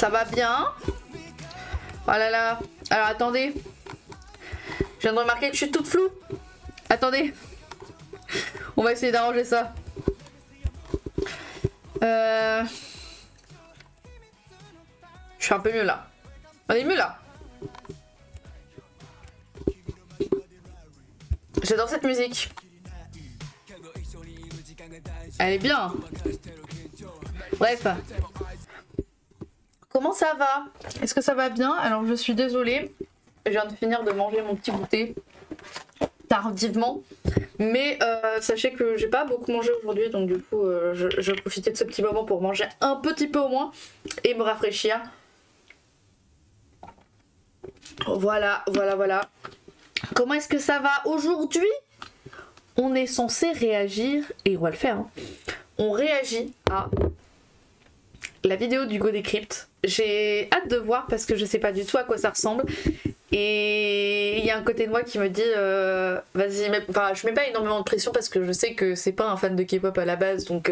Ça va bien? Oh là là. Alors attendez. Je viens de remarquer que je suis toute floue. Attendez. On va essayer d'arranger ça. Je suis un peu mieux là. On est mieux là. J'adore cette musique. Elle est bien. Bref. Comment ça va? Est-ce que ça va bien? Alors je suis désolée. Je viens de finir de manger mon petit goûter. Tardivement. Mais sachez que j'ai pas beaucoup mangé aujourd'hui. Donc du coup je vais profiter de ce petit moment pour manger un petit peu au moins. Et me rafraîchir. Voilà, voilà, voilà. Comment est-ce que ça va aujourd'hui? On est censé réagir, et on va le faire, hein. On réagit à la vidéo du Go Decrypt. J'ai hâte de voir parce que je sais pas du tout à quoi ça ressemble. Et il y a un côté de moi qui me dit vas-y, enfin je mets pas énormément de pression parce que je sais que c'est pas un fan de K-pop à la base. Donc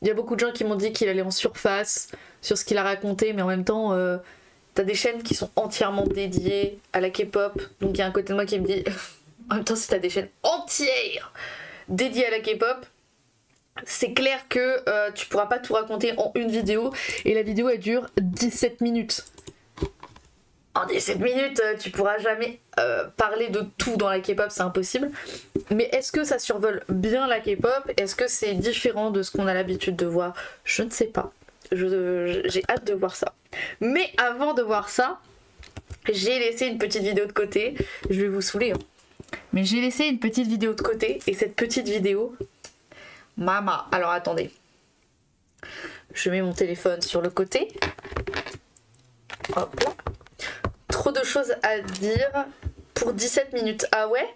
il y a beaucoup de gens qui m'ont dit qu'il allait en surface sur ce qu'il a raconté, mais en même temps t'as des chaînes qui sont entièrement dédiées à la K-pop. Donc il y a un côté de moi qui me dit en même temps si t'as des chaînes entières dédiées à la K-pop, c'est clair que tu pourras pas tout raconter en une vidéo. Et la vidéo elle dure 17 minutes. En 17 minutes, tu pourras jamais parler de tout dans la K-pop, c'est impossible. Mais est-ce que ça survole bien la K-pop? Est-ce que c'est différent de ce qu'on a l'habitude de voir? Je ne sais pas. J'ai hâte de voir ça. Mais avant de voir ça, j'ai laissé une petite vidéo de côté. Je vais vous saouler, hein. Mais j'ai laissé une petite vidéo de côté. Et cette petite vidéo... Mama. Alors attendez. Je mets mon téléphone sur le côté. Hop là. Trop de choses à dire pour 17 minutes. Ah ouais?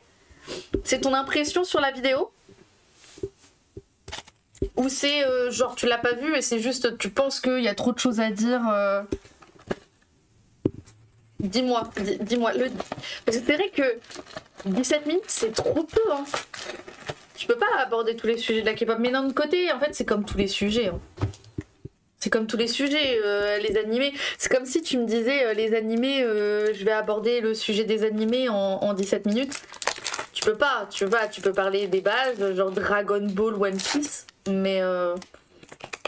C'est ton impression sur la vidéo? Ou c'est genre tu l'as pas vu et c'est juste tu penses qu'il y a trop de choses à dire Dis-moi, dis-moi. Parce que c'est vrai que 17 minutes c'est trop peu, hein. Tu peux pas aborder tous les sujets de la K-pop. Mais d'un autre côté, en fait, c'est comme tous les sujets, hein. C'est comme tous les sujets, les animés. C'est comme si tu me disais, les animés, je vais aborder le sujet des animés en 17 minutes. Tu peux pas, tu peux parler des bases, genre Dragon Ball, One Piece, mais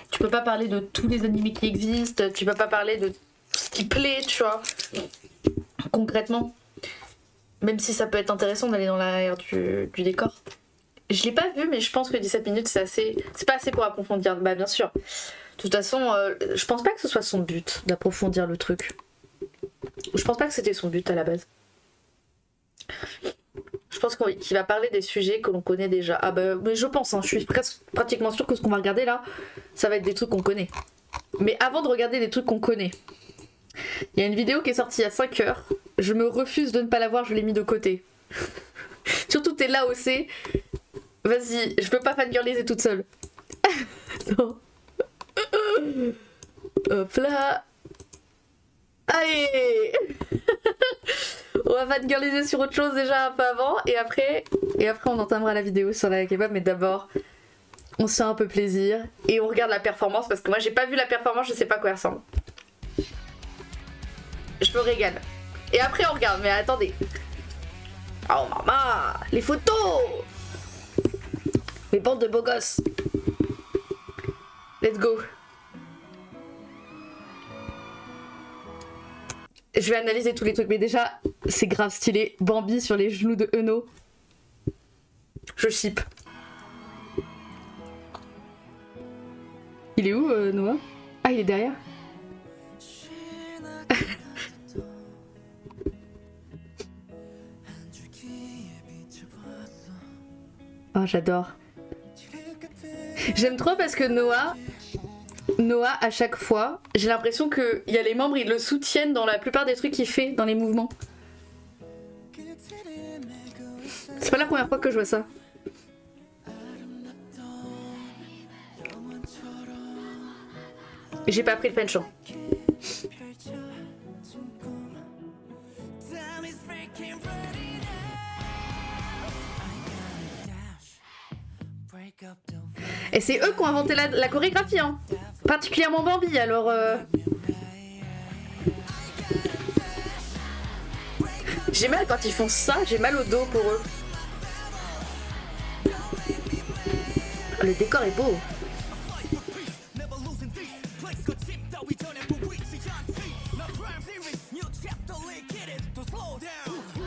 tu peux pas parler de tous les animés qui existent, tu peux pas parler de ce qui plaît, tu vois, concrètement. Même si ça peut être intéressant d'aller dans l'arrière du décor. Je l'ai pas vu, mais je pense que 17 minutes, c'est pas assez pour approfondir. Bah bien sûr. De toute façon, je pense pas que ce soit son but d'approfondir le truc. Je pense pas que c'était son but à la base. Je pense qu'il va parler des sujets que l'on connaît déjà. Ah bah, mais je pense, hein, je suis pratiquement sûre que ce qu'on va regarder là, ça va être des trucs qu'on connaît. Mais avant de regarder des trucs qu'on connaît, il y a une vidéo qui est sortie il y a 5 heures. Je me refuse de ne pas la voir, je l'ai mis de côté. Surtout t'es là aussi. Vas-y, je peux pas fangirliser toute seule. Non. Hop là. Allez. On va fangirliser sur autre chose déjà un peu avant. Et après on entamera la vidéo sur la K-pop. Mais d'abord, on se fait un peu plaisir. Et on regarde la performance. Parce que moi j'ai pas vu la performance, je sais pas à quoi elle ressemble. Je me régale. Et après on regarde, mais attendez. Oh maman, les photos. Les bandes de beaux gosses. Let's go. Je vais analyser tous les trucs, mais déjà, c'est grave stylé. Bambi sur les genoux de Eno. Je ship. Il est où, Noah? Ah, il est derrière. Oh, j'adore. J'aime trop parce que Noah, à chaque fois, j'ai l'impression qu'il y a les membres, ils le soutiennent dans la plupart des trucs qu'il fait, dans les mouvements. C'est pas la première fois que je vois ça. J'ai pas pris le penchant. Et c'est eux qui ont inventé la chorégraphie, hein. Particulièrement Bambi, alors J'ai mal quand ils font ça, j'ai mal au dos pour eux. Le décor est beau.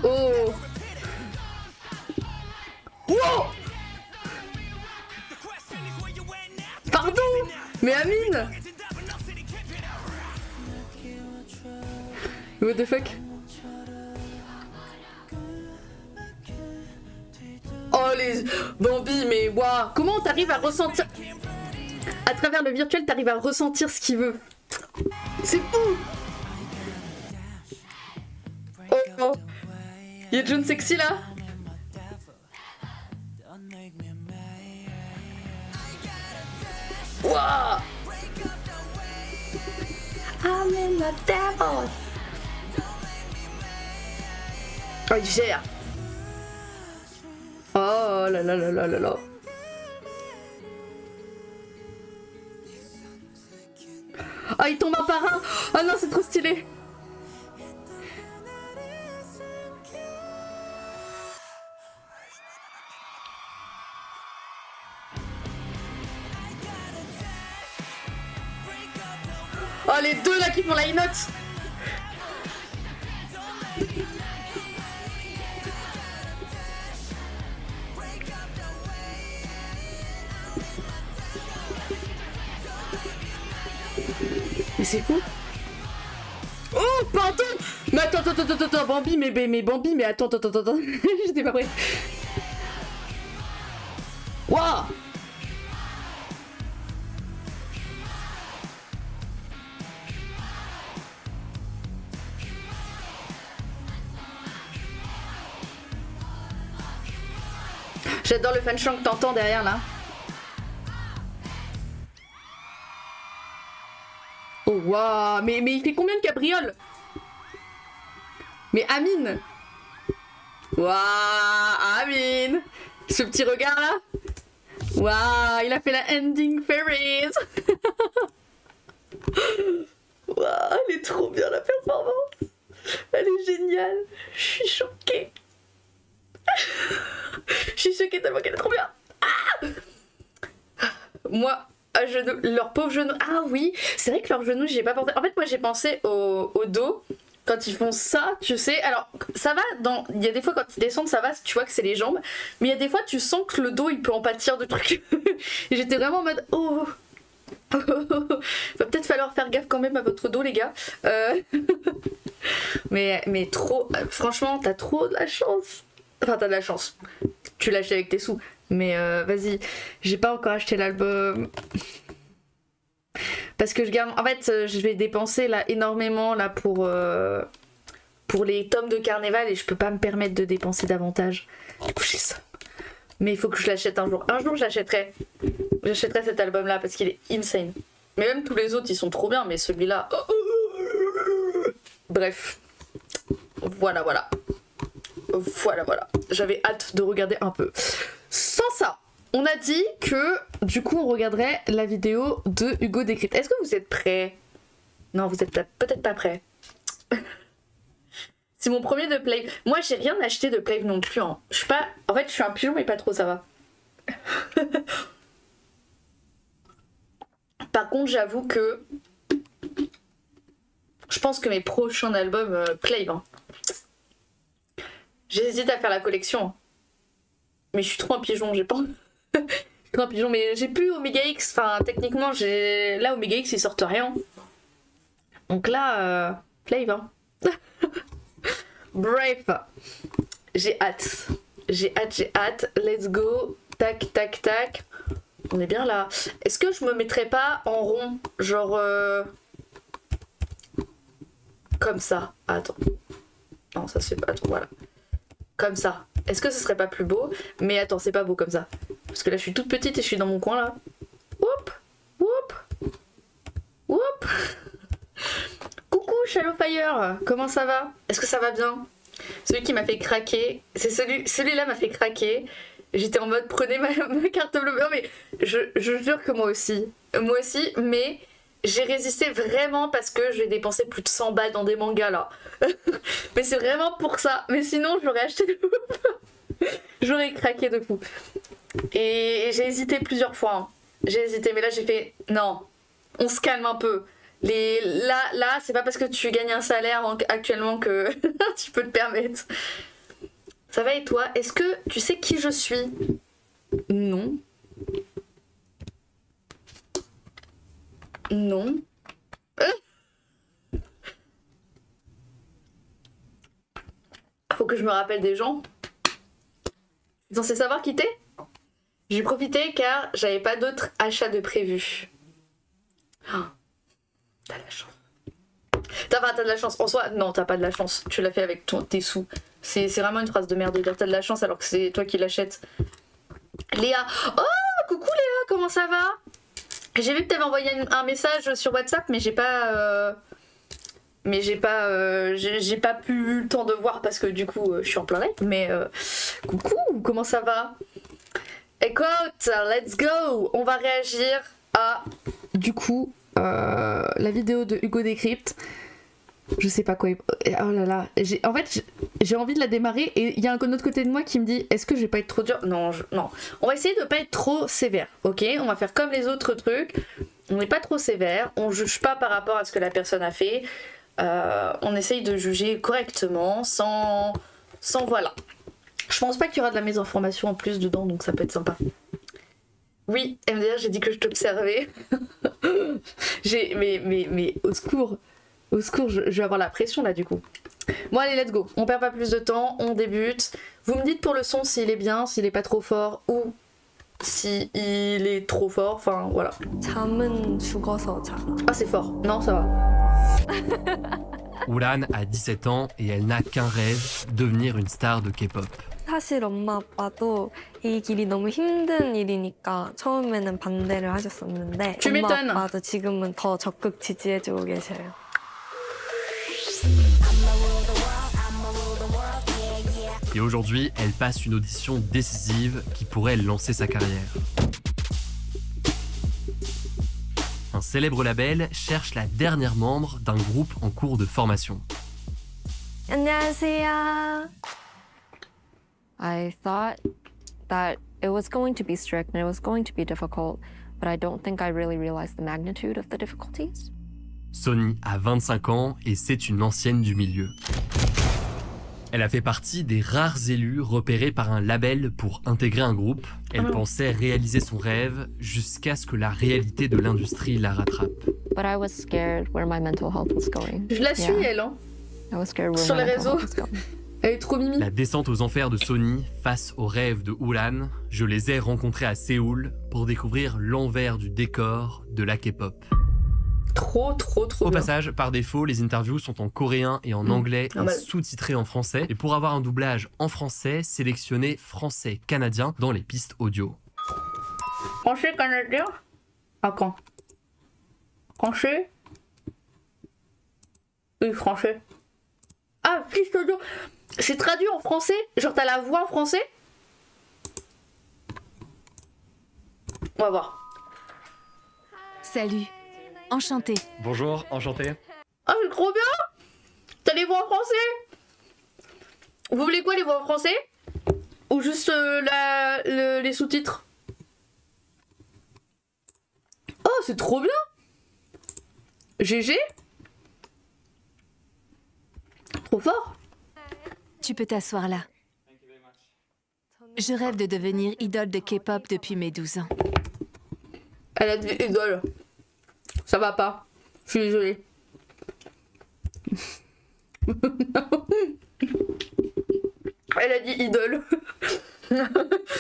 Oh. Wow. Pardon. Mais Amine. What the fuck? Oh les Bambi, mais waouh! Comment t'arrives à ressentir... À travers le virtuel, t'arrives à ressentir ce qu'il veut. C'est fou! Oh oh! Y'a John Sexy là? Waouh! I'm in the devil! Oh, il gère! Oh là là là là là là. Oh, il tombe un par un. Oh non, c'est trop stylé. Oh, les deux là qui font la note. Mais c'est fou. Oh, pardon. Mais attends, Bambi, mais Bambi, mais attends. J'étais pas prêt. Waouh. J'adore le fan chant que t'entends derrière là. Oh waouh, mais il fait combien de cabrioles? Mais Amine. Waouh, Amine. Ce petit regard là. Waouh, il a fait la ending fairies. Waouh, elle est trop bien la performance. Elle est géniale. Je suis choquée. Je suis choquée tellement qu'elle est trop bien. Ah, moi, à genoux, leurs pauvres genoux. Ah oui, c'est vrai que leurs genoux, j'y ai pas pensé. En fait, moi, j'ai pensé au dos. Quand ils font ça, tu sais. Alors, ça va. Il y a des fois, quand ils descendent, ça va. Tu vois que c'est les jambes. Mais il y a des fois, tu sens que le dos, il peut en pâtir de trucs. Et j'étais vraiment en mode. Oh. Va peut-être falloir faire gaffe quand même à votre dos, les gars. Mais trop. Franchement, t'as trop de la chance. Enfin, t'as de la chance. Tu l'achètes avec tes sous. Mais vas-y, j'ai pas encore acheté l'album. Parce que je garde... En fait, je vais dépenser là énormément là pour les tomes de Carnaval et je peux pas me permettre de dépenser davantage. Du coup, j'ai ça. Mais il faut que je l'achète un jour. Un jour, j'achèterai. J'achèterai cet album là parce qu'il est insane. Mais même tous les autres, ils sont trop bien. Mais celui-là... Bref. Voilà. Voilà. J'avais hâte de regarder un peu. Sans ça, on a dit que du coup on regarderait la vidéo de Hugo Décrypte. Est-ce que vous êtes prêts? Non, vous êtes peut-être pas prêts. C'est mon premier de Play. Moi, j'ai rien acheté de Play non plus. Hein. Je suis pas... En fait, je suis un pigeon, mais pas trop, ça va. Par contre, j'avoue que... Je pense que mes prochains albums Play, hein. J'hésite à faire la collection. Mais je suis trop un pigeon, j'ai pas... je suis trop un pigeon, mais j'ai plus Omega X. Enfin, techniquement, j'ai... Là, Omega X, il sortent rien. Donc là, Play, hein. Bref. J'ai hâte. Let's go. Tac. On est bien là. Est-ce que je me mettrais pas en rond? Genre... Comme ça. Attends. Non, ça se fait pas. Attends, voilà. Comme ça. Est-ce que ce serait pas plus beau? Mais attends, c'est pas beau comme ça. Parce que là, je suis toute petite et je suis dans mon coin là. Whoop. Coucou Shadowfire, comment ça va? Est-ce que ça va bien? Celui qui m'a fait craquer, c'est celui-là m'a fait craquer. J'étais en mode prenez ma carte bleue. Non mais je jure que moi aussi, mais j'ai résisté vraiment parce que j'ai dépensé plus de 100 balles dans des mangas là. Mais c'est vraiment pour ça. Mais sinon, j'aurais acheté de fou. J'aurais craqué de fou. Et j'ai hésité plusieurs fois. Hein. J'ai hésité, mais là j'ai fait non, on se calme un peu. Là, c'est pas parce que tu gagnes un salaire actuellement que tu peux te permettre. Ça va et toi? Est-ce que tu sais qui je suis? Non. Non. Faut que je me rappelle des gens. Tu es censé savoir qui t'es? J'ai profité car j'avais pas d'autres achats de prévus. Oh, t'as de la chance. T'as de la chance. En soi, non, t'as pas de la chance. Tu l'as fait avec tes sous. C'est vraiment une phrase de merde de dire t'as de la chance alors que c'est toi qui l'achètes. Léa. Oh, coucou Léa, comment ça va? J'ai vu que t'avais envoyé un message sur WhatsApp, mais j'ai pas... j'ai pas pu le temps de voir parce que du coup, je suis en plein live. Mais coucou, comment ça va? Écoute, let's go. On va réagir à, du coup, la vidéo de Hugo Décrypte. Je sais pas quoi. Oh là là. En fait, j'ai envie de la démarrer et il y a un autre côté de moi qui me dit est-ce que je vais pas être trop dur? Non, non. On va essayer de pas être trop sévère, ok? On va faire comme les autres trucs. On n'est pas trop sévère. On juge pas par rapport à ce que la personne a fait. On essaye de juger correctement, sans voilà. Je pense pas qu'il y aura de la mésinformation en plus dedans, donc ça peut être sympa. Oui, MDR, j'ai dit que je t'observais. mais au secours. Au secours, je vais avoir la pression là du coup. Bon allez, let's go. On perd pas plus de temps, on débute. Vous me dites pour le son s'il est bien, s'il est pas trop fort ou s'il est trop fort. Enfin voilà. Ah c'est fort. Non, ça va. Uran a 17 ans et elle n'a qu'un rêve, devenir une star de K-pop. 사실 엄마 아빠도 이 길이 너무 힘든 일이니까 처음에는 반대를 하셨었는데 엄마 아빠도 지금은 더 적극 지지해주고 계셔요. Et aujourd'hui, elle passe une audition décisive qui pourrait lancer sa carrière. Un célèbre label cherche la dernière membre d'un groupe en cours de formation. 안녕하세요. I thought that it was going to be strict and it was going to be difficult, but I don't think I really realized the magnitude of the difficulties. Sonny a 25 ans et c'est une ancienne du milieu. Elle a fait partie des rares élus repérés par un label pour intégrer un groupe. Elle pensait réaliser son rêve jusqu'à ce que la réalité de l'industrie la rattrape. But I was scared where my mental health was going. Je la suis, elle, hein. I was scared where sur my les mental réseaux. health was going. Elle est trop mimi. La descente aux enfers de Sonny face aux rêves de Uran, je les ai rencontrés à Séoul pour découvrir l'envers du décor de la K-pop. Trop Au bien. passage, par défaut, les interviews sont en coréen et en anglais et sous-titrées en français. Et pour avoir un doublage en français, sélectionnez français-canadien dans les pistes audio. Français-canadien? Ah quand? Français? Oui, français. Ah, piste audio. C'est traduit en français? Genre t'as la voix en français? On va voir. Salut, enchantée. Bonjour, enchanté. Ah, c'est trop bien! T'as les voix en français? Vous voulez quoi, les voix en français? Ou juste les sous-titres? Oh, c'est trop bien! GG? Trop fort! Tu peux t'asseoir là. Je rêve de devenir idole de K-pop depuis mes 12 ans. Elle a dit idole. Ça va pas. Je suis désolée. Elle a dit idole.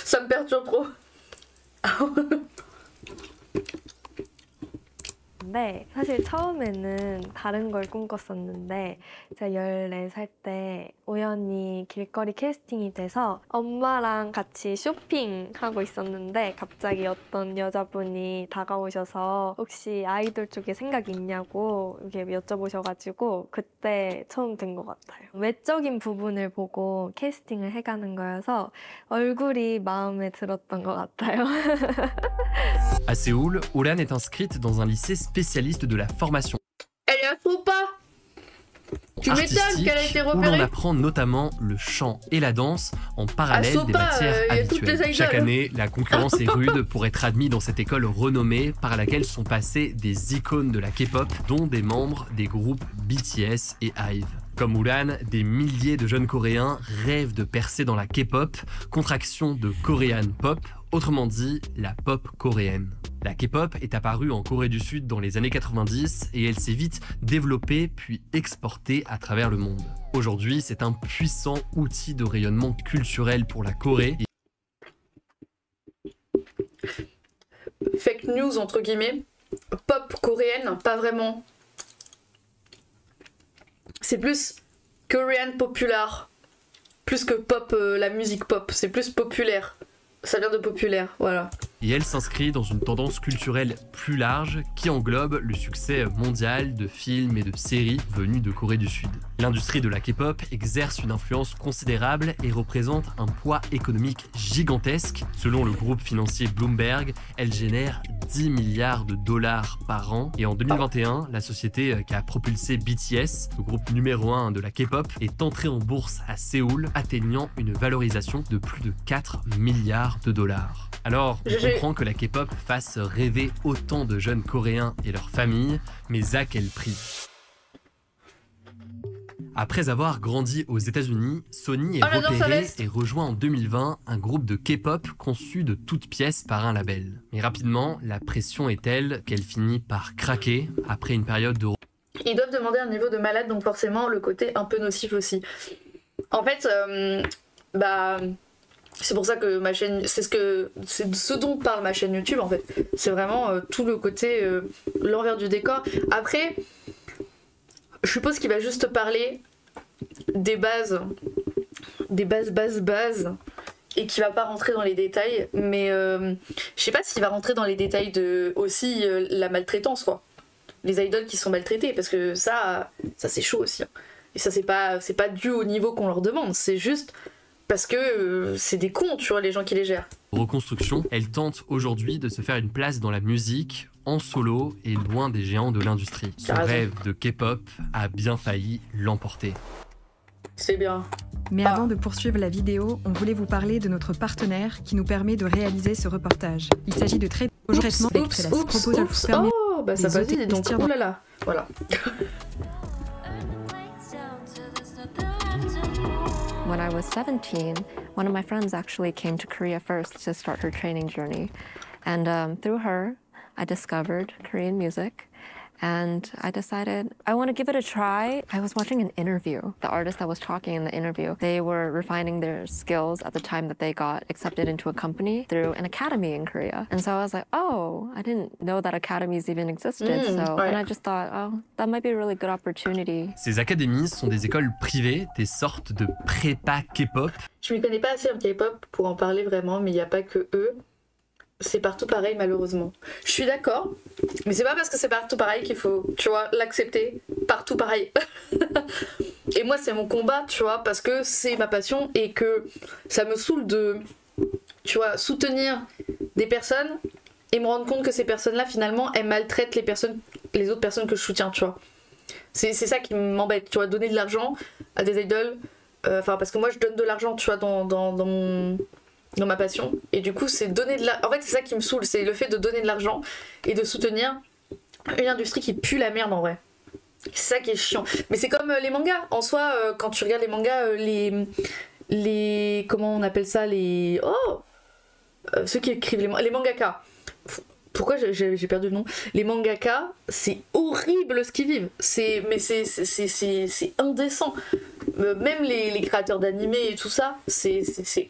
Ça me perturbe trop. 네, 사실 처음에는 다른 걸 꿈꿨었는데 제가 14살 때 우연히 길거리 캐스팅이 돼서 엄마랑 같이 쇼핑하고 있었는데 갑자기 어떤 여자분이 다가오셔서 혹시 아이돌 쪽에 생각이 있냐고 이렇게 여쭤보셔가지고 그때 처음 된 것 같아요. 외적인 부분을 보고 캐스팅을 해가는 거여서 얼굴이 마음에 들었던 것 같아요. À Séoul, Uran est inscrite dans un lycée spécialiste de la formation Elle a faux pas. Tu m'étonnes artistique, qu'elle a été où l'on repérée. apprend notamment le chant et la danse en parallèle des Sopa, matières y a toutes les habituelles. idoles. Chaque année, la concurrence est rude pour être admis dans cette école renommée par laquelle sont passées des icônes de la K-pop, dont des membres des groupes BTS et IVE. Comme Uran, des milliers de jeunes coréens rêvent de percer dans la K-pop, contraction de Korean Pop, autrement dit la pop coréenne. La K-pop est apparue en Corée du Sud dans les années 90 et elle s'est vite développée puis exportée à travers le monde. Aujourd'hui, c'est un puissant outil de rayonnement culturel pour la Corée. Fake news entre guillemets. Pop coréenne, pas vraiment. C'est plus Korean popular. Plus que pop, la musique pop. C'est plus populaire. Ça vient de populaire, voilà. Et elle s'inscrit dans une tendance culturelle plus large qui englobe le succès mondial de films et de séries venus de Corée du Sud. L'industrie de la K-pop exerce une influence considérable et représente un poids économique gigantesque. Selon le groupe financier Bloomberg, elle génère 10 milliards de dollars par an. Et en 2021, la société qui a propulsé BTS, le groupe numéro 1 de la K-pop, est entrée en bourse à Séoul, atteignant une valorisation de plus de 4 milliards de dollars. Alors, on comprend que la K-pop fasse rêver autant de jeunes coréens et leurs familles, mais à quel prix ? Après avoir grandi aux États-Unis, Sony est repéré et rejoint en 2020 un groupe de K-pop conçu de toutes pièces par un label. Mais rapidement, la pression est telle qu'elle finit par craquer après une période de... Ils doivent demander un niveau de malade, donc forcément le côté un peu nocif aussi. En fait, c'est pour ça que ma chaîne, c'est ce dont parle ma chaîne YouTube en fait. C'est vraiment tout le côté, l'envers du décor. Après, je suppose qu'il va juste parler des bases, et qu'il va pas rentrer dans les détails. Mais je sais pas s'il va rentrer dans les détails de aussi la maltraitance quoi. Les idoles qui sont maltraitées, parce que ça c'est chaud aussi. Hein. Et ça c'est pas dû au niveau qu'on leur demande, c'est juste parce que c'est des cons, tu vois, les gens qui les gèrent. Reconstruction, elle tente aujourd'hui de se faire une place dans la musique, en solo et loin des géants de l'industrie. Son rêve de K-pop a bien failli l'emporter. C'est bien. Mais avant de poursuivre la vidéo, on voulait vous parler de notre partenaire qui nous permet de réaliser ce reportage. Il s'agit de Traitement Express. Oh, bah ça passe vite, donc oh là là, voilà. When I was 17, one of my friends actually came to Korea first to start her training journey. And through her, I discovered Korean music. And I decided I want to give it a try. I was watching an interview. The artist that was talking in the interview, they were refining their skills at the time that they got accepted into a company through an academy in Korea. And so I was like, oh, I didn't know that academies even existed. And I just thought, oh, that might be a really good opportunity. Ces académies sont des écoles privées, des sortes de prépa K-pop. Je m'y connais pas assez en K-pop pour en parler vraiment, mais il n'y a pas que eux. C'est partout pareil malheureusement. Je suis d'accord, mais c'est pas parce que c'est partout pareil qu'il faut, tu vois, l'accepter partout pareil. Et moi c'est mon combat, tu vois, parce que c'est ma passion et que ça me saoule de, tu vois, soutenir des personnes et me rendre compte que ces personnes-là finalement elles maltraitent les autres personnes que je soutiens, tu vois. C'est ça qui m'embête, tu vois, donner de l'argent à des idoles, parce que moi je donne de l'argent, tu vois, dans ma passion, et du coup c'est donner de l'argent. En fait c'est ça qui me saoule, c'est le fait de donner de l'argent et de soutenir une industrie qui pue la merde en vrai. C'est ça qui est chiant. Mais c'est comme les mangas en soi, quand tu regardes les mangas, les comment on appelle ça, ceux qui écrivent les mangaka. Pourquoi j'ai perdu le nom? Les mangaka, c'est horrible ce qu'ils vivent. C'est indécent. Même les créateurs d'animés et tout ça, c'est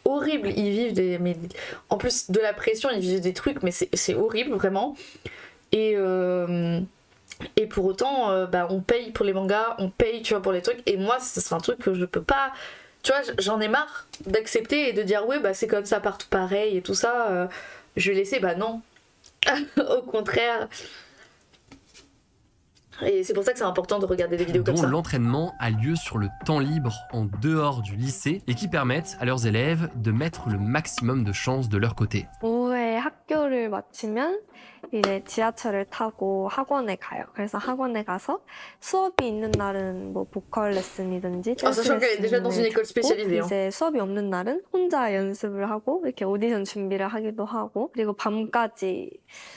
horrible. Ils vivent en plus de la pression, ils vivent des trucs, mais c'est horrible vraiment. Et pour autant, on paye pour les mangas, on paye, tu vois, pour les trucs. Et moi, c'est un truc que je peux pas. Tu vois, j'en ai marre d'accepter et de dire ouais, c'est comme ça partout pareil et tout ça. Je vais laisser, non. Au contraire. Et c'est pour ça que c'est important de regarder des vidéos comme ça. L'entraînement a lieu sur le temps libre en dehors du lycée et qui permettent à leurs élèves de mettre le maximum de chances de leur côté. 오후에 학교를 수업을 마치면 이제 지하철을 타고 학원에 가요. 그래서 학원에 가서 수업이 있는 날은 뭐 보컬 레슨이든지 댄스 sachant qu'elle est déjà dans une 레슨을 école spécialisée. 듣고 이제 수업이 없는 날은 혼자 연습을 하고 이렇게 오디션 준비를 하기도 하고 그리고 밤까지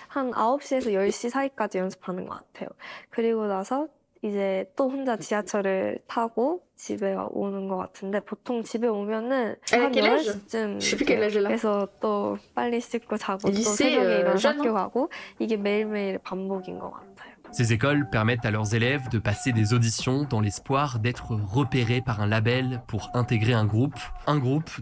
한 9시에서 10시 사이까지 연습하는 것 같아요. 그리고 나서 이제 또 혼자 지하철을 타고 집에 오는 것 같은데 보통 집에 오면은 한 10시쯤 Je sais plus quel âge elle a. 그래서 또 빨리 씻고 자고 또 lycée, 새벽에 일어나서 jeune, 학교 가고 이게 매일매일 반복인 것 같아요. Ces écoles permettent à leurs élèves de passer des auditions dans l'espoir d'être repérés par un label pour intégrer un groupe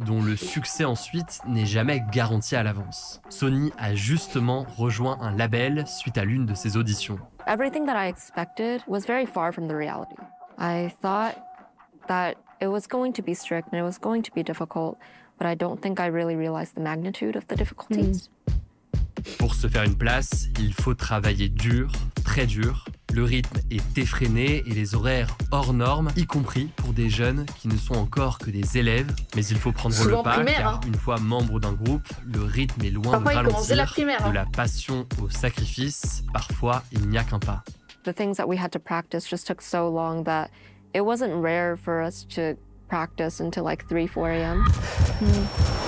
dont le succès ensuite n'est jamais garanti à l'avance. Sonny a justement rejoint un label suite à l'une de ses auditions. Everything that I expected was very far from the reality. I thought that it was going to be strict and it was going to be difficult, but I don't think I really realized the magnitude of the difficulties. Pour se faire une place, il faut travailler dur, très dur. Le rythme est effréné et les horaires hors normes, y compris pour des jeunes qui ne sont encore que des élèves. Mais il faut prendre Souvent le pas, primaire, car hein. une fois membre d'un groupe, le rythme est loin Parfois, de il commence dès la ralentir. primaire, hein. De la passion au sacrifice, parfois il n'y a qu'un pas. The things that we had to practice just took so long that it wasn't rare for us to practice until like 3, 4 a.m.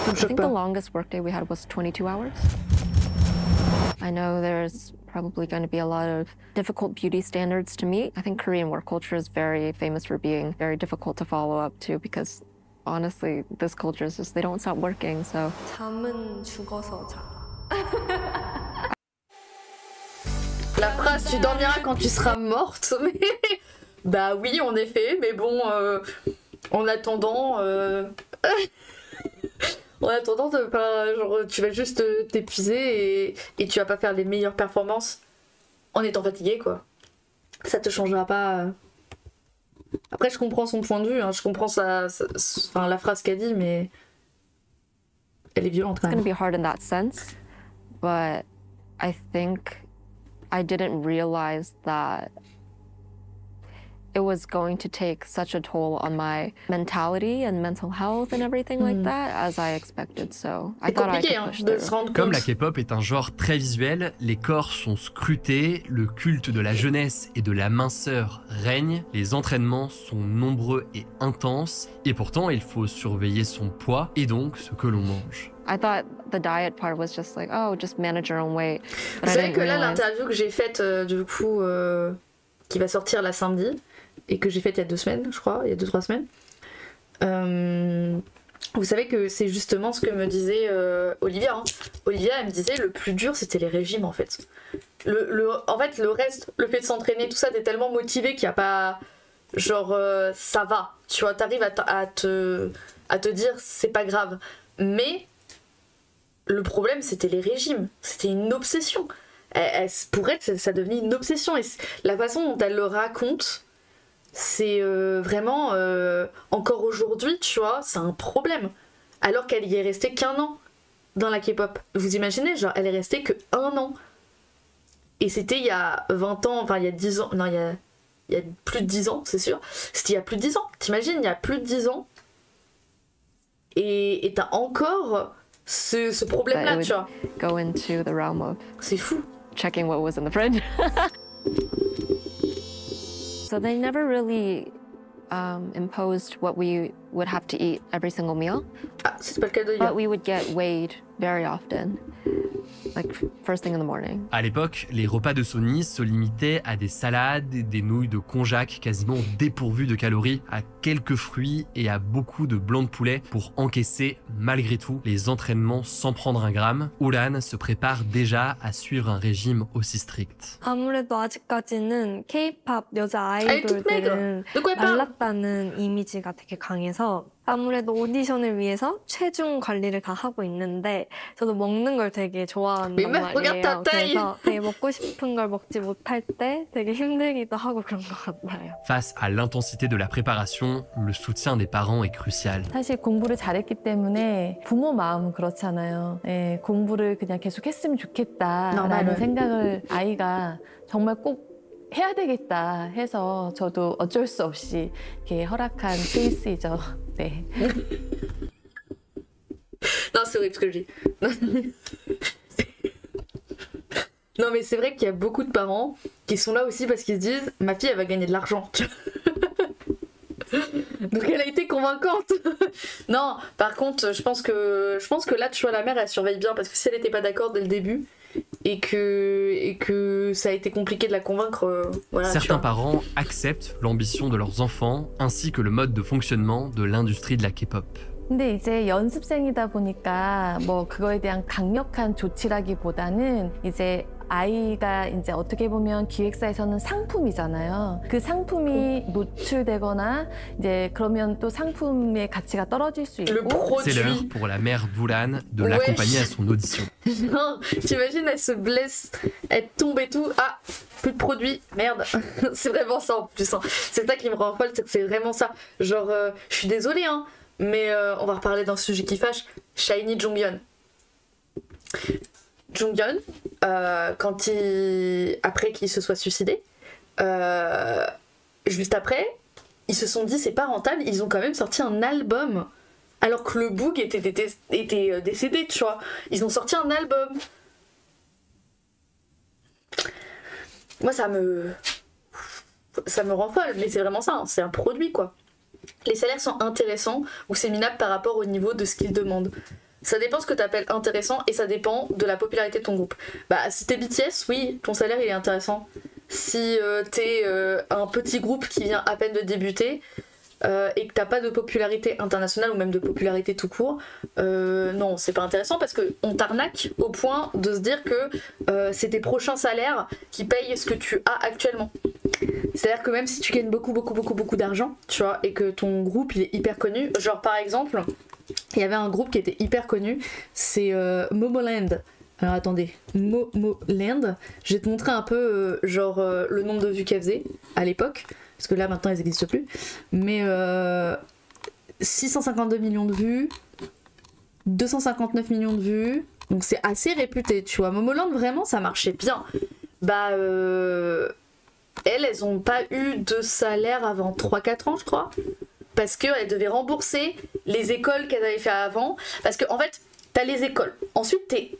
I think the longest workday we had was 22 hours. I know there's probably going to be a lot of difficult beauty standards to meet. I think Korean work culture is very famous for being very difficult to follow up to because honestly, this culture is just, they don't stop working, so. 잠은 죽어서 자. La phrase tu dormiras quand tu seras morte, mais bah oui en effet, mais bon en attendant en attendant de pas genre tu vas juste t'épuiser et tu vas pas faire les meilleures performances en étant fatigué quoi. Ça te changera pas. Après je comprends son point de vue, hein, je comprends enfin, la phrase qu'elle dit mais elle est violente quand It's going même. to be hard in that sense, but I think I didn't realize that it was going to take such a toll on my mentality and mental health and everything like that as I expected. So I C'est thought I compliqué could hein, push de through. se rendre Comme compte. la K-pop est un genre très visuel, les corps sont scrutés, le culte de la jeunesse et de la minceur règne, les entraînements sont nombreux et intenses, et pourtant il faut surveiller son poids et donc ce que l'on mange. I thought the diet part was just like, oh, just manage your own weight. But Vous I savez didn't que là, realize l'interview que j'ai faite, du coup, qui va sortir la samedi, et que j'ai faite il y a 2 semaines, je crois, il y a 2-3 semaines, vous savez que c'est justement ce que me disait Olivia. Hein. Olivia, elle me disait, le plus dur, c'était les régimes, en fait. En fait, le reste, le fait de s'entraîner, tout ça, t'es tellement motivé qu'il n'y a pas... Genre, ça va. Tu vois, t'arrives à te dire, c'est pas grave. Mais... Le problème, c'était les régimes. C'était une obsession. Pour elle, ça devenait une obsession. Et la façon dont elle le raconte, c'est vraiment... encore aujourd'hui, tu vois, c'est un problème. Alors qu'elle y est restée qu'1 an dans la K-pop. Vous imaginez, genre, elle est restée que 1 an. Et c'était il y a 20 ans, enfin il y a 10 ans... Non, il y a plus de 10 ans, c'est sûr. C'était il y a plus de 10 ans. T'imagines, il y a plus de 10 ans. Et t'as encore... ce problème-là, tu vois. go into the realm of C'est fou. checking what was in the fridge. So they never really imposed what we would have to eat every single meal, Ah, c'est pas le cas de but we would get weighed very often, like first thing in the morning. À l'époque, les repas de Sonny se limitaient à des salades, des nouilles de konjac quasiment dépourvues de calories, à quelques fruits et à beaucoup de blanc de poulet pour encaisser, malgré tout, les entraînements sans prendre un gramme. Ulan se prépare déjà à suivre un régime aussi strict. 아무래도 아직까지는 K-pop 여자 toute maigre. 아이돌들은 De quoi elle parle? 말랐다는 이미지가 되게 강해서 아무래도 오디션을 위해서 체중 관리를 다 하고 있는데 저도 먹는 걸 되게 좋아한단 Mais meuf, regarde ta 말이에요. taille. 그래서 되게 먹고 싶은 걸 먹지 못할 때 되게 힘들기도 하고 그런 것 같아요. Face à l'intensité de la préparation, le soutien des parents est crucial. 사실 공부를 잘했기 때문에 부모 마음은 그렇잖아요. 예, 공부를 그냥 계속 했으면 좋겠다라는 Normal. 생각을 아이가 정말 꼭 해야 되겠다 해서 저도 어쩔 수 없이 이렇게 허락한 케이스이죠. 네. Non, c'est horrible ce que je dis. Non mais c'est vrai qu'il y a beaucoup de parents qui sont là aussi parce qu'ils se disent ma fille elle va gagner de l'argent. Donc elle a été convaincante. Non, par contre, je pense que là, tu vois, la mère, elle surveille bien parce que si elle était pas d'accord dès le début et que ça a été compliqué de la convaincre, voilà. Certains parents acceptent l'ambition de leurs enfants ainsi que le mode de fonctionnement de l'industrie de la K-pop. 근데 이제 연습생이다 보니까 뭐 그거에 대한 강력한 조치라기보다는 이제 아이가 이제 어떻게 보면 기획사에서는 상품이잖아요. 그 상품이 노출되거나 이제 그러면 또 상품의 가치가 떨어질 수 Le 있고. C'est l'heure produit. pour la mère d'Ulan de l'accompagner à son audition. Non, t'imagines, elle se blesse, elle tombe et tout. Ah, plus de produit, merde. C'est vraiment ça en plus. Hein. C'est ça qui me rend folle, c'est que c'est vraiment ça. Genre, je suis désolée, hein, mais on va reparler d'un sujet qui fâche. Shiny Jonghyun. Jonghyun, après qu'il se soit suicidé, juste après, ils se sont dit c'est pas rentable, ils ont quand même sorti un album. Alors que le Boog était décédé, tu vois. Ils ont sorti un album. Moi, ça me rend folle, mais c'est vraiment ça, hein, c'est un produit, quoi. Les salaires sont intéressants ou c'est minable par rapport au niveau de ce qu'ils demandent. Ça dépend ce que tu appelles intéressant et ça dépend de la popularité de ton groupe. Bah, si t'es BTS, oui, ton salaire il est intéressant. Si t'es un petit groupe qui vient à peine de débuter et que t'as pas de popularité internationale ou même de popularité tout court, non, c'est pas intéressant parce qu'on t'arnaque au point de se dire que c'est tes prochains salaires qui payent ce que tu as actuellement. C'est-à-dire que même si tu gagnes beaucoup d'argent, tu vois, et que ton groupe il est hyper connu, genre par exemple, il y avait un groupe qui était hyper connu, c'est Momoland. Alors attendez, Momoland, je vais te montrer un peu le nombre de vues qu'elle faisait à l'époque, parce que là maintenant elles n'existent plus, mais 652 millions de vues, 259 millions de vues, donc c'est assez réputé, tu vois. Momoland vraiment ça marchait bien. Bah elles ont pas eu de salaire avant 3-4 ans je crois, parce qu'elles devaient rembourser les écoles qu'elles avaient fait avant, parce que en fait t'as les écoles, ensuite t'es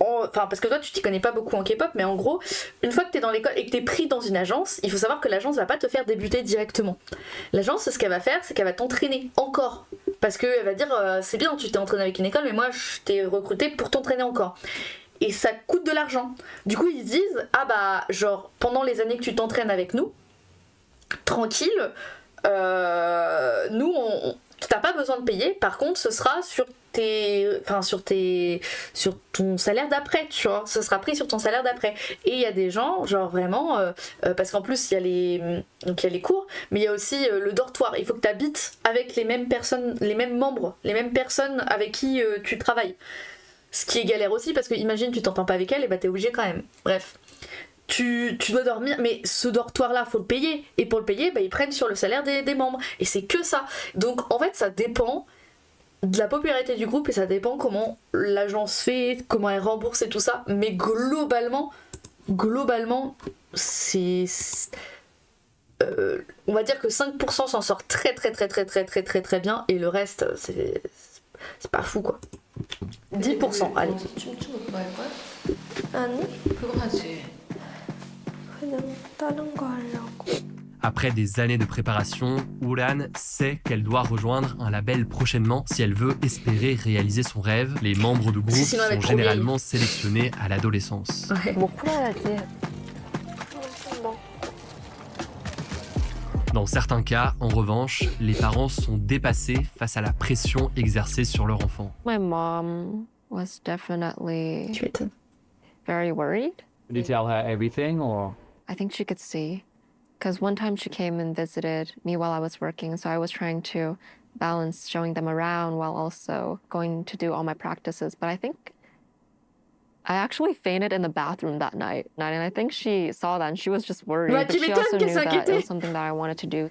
enfin parce que toi tu t'y connais pas beaucoup en K-pop, mais en gros une fois que t'es dans l'école et que t'es pris dans une agence, il faut savoir que l'agence va pas te faire débuter directement. L'agence ce qu'elle va faire c'est qu'elle va t'entraîner encore, parce qu'elle va dire c'est bien tu t'es entraîné avec une école mais moi je t'ai recruté pour t'entraîner encore. Et ça coûte de l'argent. Du coup ils se disent ah bah genre pendant les années que tu t'entraînes avec nous, tranquille, nous t'as pas besoin de payer, par contre ce sera sur ton salaire d'après, tu vois, ce sera pris sur ton salaire d'après. Et il y a des gens genre vraiment parce qu'en plus il y a les cours, mais il y a aussi le dortoir, il faut que tu habites avec les mêmes personnes, les mêmes membres, les mêmes personnes avec qui tu travailles, ce qui est galère aussi parce que imagine tu t'entends pas avec elle et bah t'es obligé quand même, bref. Tu dois dormir, mais ce dortoir-là, faut le payer. Et pour le payer, bah, ils prennent sur le salaire des membres. Et c'est que ça. Donc en fait, ça dépend de la popularité du groupe et ça dépend comment l'agence fait, comment elle rembourse et tout ça. Mais globalement, c'est... on va dire que 5% s'en sort très bien et le reste, c'est pas fou quoi. 10%, allez. 춤추고 그거 할 거야? 아니, 그거 하지. 그냥 다른 거 하려고. Après des années de préparation, Ulan sait qu'elle doit rejoindre un label prochainement si elle veut espérer réaliser son rêve. Les membres du groupe sont généralement sélectionnés à l'adolescence. Ouais. 뭐 풀어야지. Dans certains cas, en revanche, les parents sont dépassés face à la pression exercée sur leur enfant. My mom was definitely Tu m'étonnes. very worried. Did you tell her everything or? I think she could see. Because one time she came and visited me while I was working, so I was trying to balance showing them around while also going to do all my practices. But I think I actually fainted in the bathroom that night. And I think she saw that and she was just worried. Bah, But tu she m'étonnes also qu'elle knew that it s'inquiétait. was something that I wanted to do.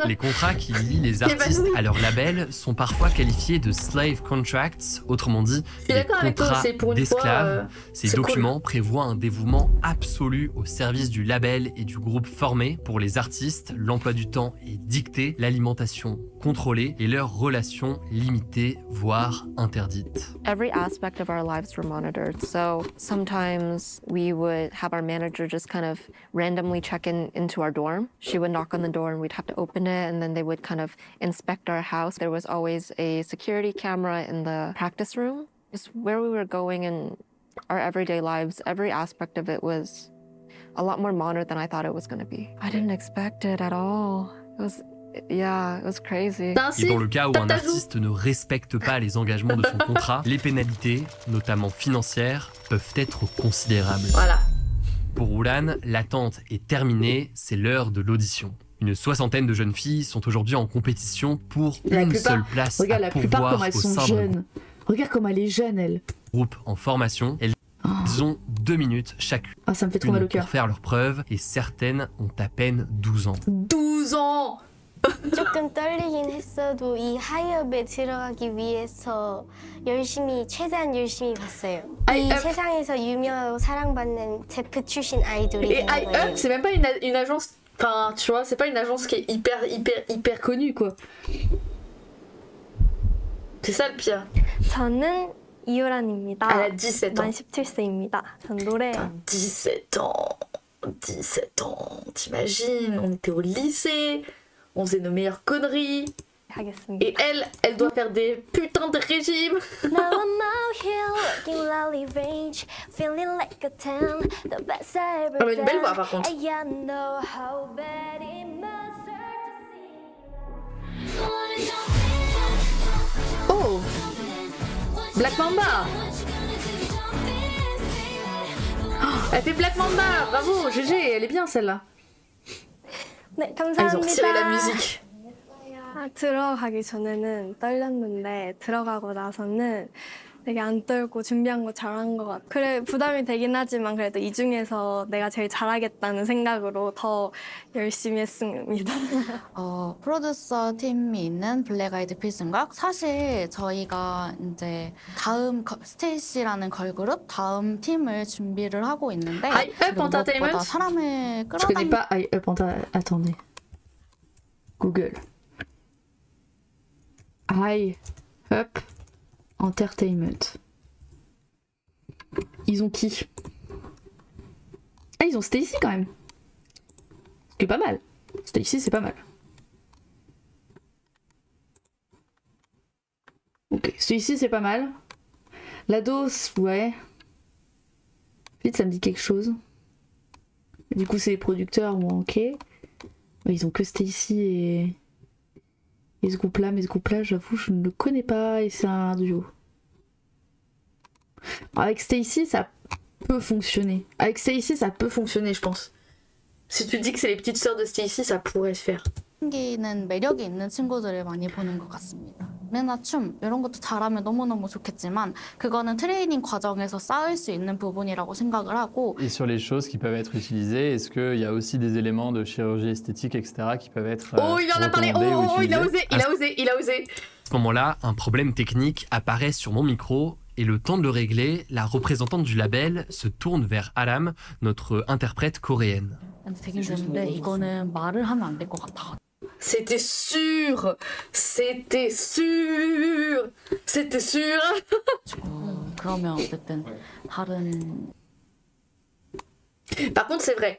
Les contrats qui lient les artistes à leur label sont parfois qualifiés de slave contracts, autrement dit, suis des d'accord avec toi, contrats c'est pour une fois, d'esclaves. Ces c'est documents prévoient un dévouement absolu au service du label et du groupe formé. Pour les artistes, l'emploi du temps est dicté, l'alimentation contrôlée et leurs relations limitées, voire interdites. Every aspect of our lives were monitored. So sometimes we would have our manager just kind of randomly check into our dorm. She would knock on the door and we'd have to open it, and then they would kind of inspect our house. There was always a security camera in the practice room. Just where we were going in our everyday lives, every aspect of it was a lot more monitored than I thought it was going to be. I didn't expect it at all. It was crazy. Et dans le cas où un artiste ne respecte pas les engagements de son contrat, les pénalités, notamment financières, peuvent être considérables. Voilà. Pour Ulan, l'attente est terminée, c'est l'heure de l'audition. Une soixantaine de jeunes filles sont aujourd'hui en compétition pour seule place regarde, à la plupart pourvoir comme elles au sont sein d'un jeunes. Regarde comme elle est jeune, elle. groupe en formation. Elles ont 2 minutes chacune Ah, ça me fait trop mal au cœur. pour faire leurs preuves et certaines ont à peine 12 ans. 12 ans. 조금 떨리긴 했어도 이 하이업에 들어가기 위해서 최대한 열심히 봤어요. 이 세상에서 유명하고 사랑받는 제프 출신 아이돌이 Et 된 거예요. c'est même pas une agence. Enfin, tu vois, c'est pas une agence qui est hyper connue, quoi. C'est ça le pire. 저는 이유란입니다. Elle a 17 ans. 만 17세입니다. 전 노래 17 ans. 17 ans. T'imagines, on était au lycée, on faisait nos meilleures conneries. 하겠습니다. Et elle doit faire des putains de régimes. Now I'm out here working lolly range, feeling like a 10, the best I ever Ah, mais une belle voix, done. par contre. And you know how bad it must hurt to see. Oh, Black Mamba. Oh, elle fait Black Mamba, bravo, GG, elle est bien celle-là. 네, Ils ont retiré la 감사합니다. musique. 들어가기 전에는 떨렸는데 들어가고 나서는 되게 안 떨고 준비한 거 잘한 것 같아. 그래 부담이 되긴 하지만 그래도 이 중에서 내가 제일 잘하겠다는 생각으로 더 열심히 했습니다. 프로듀서 팀이 있는 블랙 아이드 필승각 사실 저희가 이제 다음 스테이시라는 걸그룹 다음 팀을 준비를 하고 있는데 무엇보다 사람을 Je connais 끌어당기는 pas High Up Attendez. Google. High Up Entertainment. Ils ont qui? Ah, ils ont Stacy quand même. Ce qui est pas mal. Stacy, c'est pas mal. Ok, Stacy, c'est pas mal. Lados, ouais. Vite, ça me dit quelque chose. Du coup, c'est les producteurs, bon, ok. Ouais, ils ont que Stacy et ce groupe-là, mais ce groupe-là, j'avoue, je ne le connais pas et c'est un duo. Avec Stacy, ça peut fonctionner. Avec Stacy, ça peut fonctionner, je pense. Si tu dis que c'est les petites sœurs de Stacy, ça pourrait se faire. 매력이 있는 친구들을 많이 보는 것 같습니다. 노래나 춤 이런 것도 잘하면 너무너무 좋겠지만 그거는 트레이닝 과정에서 쌓을 수 있는 부분이라고 생각을 하고 Et sur les choses qui peuvent être utilisées, est-ce qu'il y a aussi des éléments de chirurgie esthétique, etc., qui peuvent être Oh, il en a parlé. recommandés ou Oh, il a utilisés? osé, il a osé. À ce moment-là, un problème technique apparaît sur mon micro et le temps de le régler, la représentante du label se tourne vers Aram, notre interprète coréenne. 되게 좋은데 이거는 말을 하면 안 될 것 같아. C'était sûr. C'était sûr. C'était sûr. 그러면 어쨌든 다른 Par contre, c'est vrai.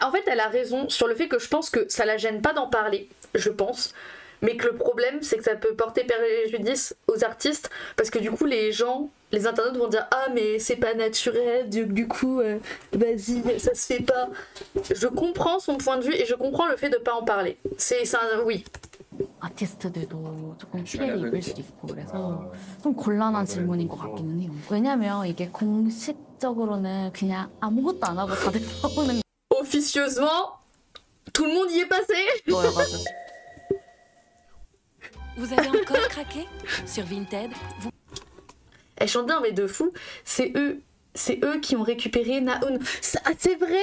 En fait, elle a raison sur le fait que je pense que ça la gêne pas d'en parler, je pense. Mais que le problème, c'est que ça peut porter préjudice aux artistes. Parce que du coup, les gens, les internautes vont dire « Ah, mais c'est pas naturel, du coup, vas-y, ça se fait pas. » Je comprends son point de vue et je comprends le fait de pas en parler. C'est ça, oui. 아티스트들도 조금 피해를 입을 수 있고 그래서 좀 곤란한 질문인 것 같기는 해요. 왜냐면 이게 공식적으로는 그냥 아무것도 안 하고 다들 나오는 Officieusement, tout le monde y est passé. 거여가지고. Vous avez encore craqué sur Vinted? Elle chante bien, mais de fou. C'est eux qui ont récupéré Naon. C'est vrai.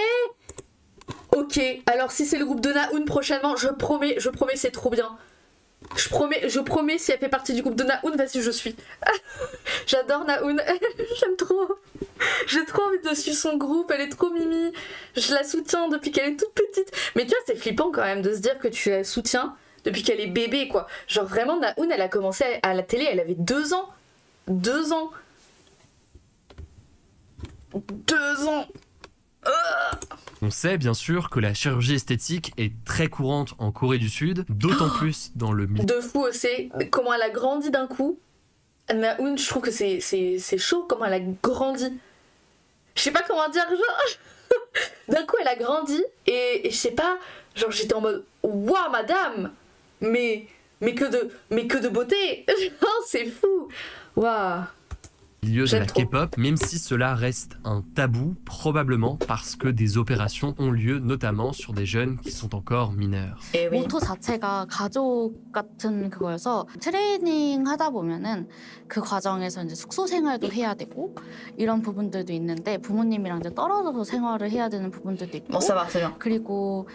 Oh, Ok, alors si c'est le groupe de Nahoon prochainement, je promets, c'est trop bien. Je promets, si elle fait partie du groupe de Nahoon, vas-y, je suis. J'adore Nahoon, j'aime trop. J'ai trop envie de suivre son groupe, elle est trop mimi. Je la soutiens depuis qu'elle est toute petite. Mais tu vois, c'est flippant quand même de se dire que tu la soutiens depuis qu'elle est bébé, quoi. Genre vraiment, Nahoon, elle a commencé à la télé, elle avait 2 ans. 2 ans. 2 ans. On sait bien sûr que la chirurgie esthétique est très courante en Corée du Sud, d'autant plus dans le milieu. De fou aussi, comment elle a grandi d'un coup. Nahoon, je trouve que c'est chaud comment elle a grandi. Je sais pas comment dire, genre. D'un coup, elle a grandi et je sais pas, genre j'étais en mode waouh, madame, mais que de beauté. C'est fou. Waouh. Milieu de la K-pop, même si cela reste un tabou, probablement parce que des opérations ont lieu, notamment sur des jeunes qui sont encore mineurs. 모토 자체가 가족 같은 그거여서 트레이닝 하다 보면은 그 과정에서 이제 숙소 생활도 해야 되고 이런 부분들도 있는데 부모님이랑 이제 떨어져서 생활을 해야 되는 부분들도 있고 그리고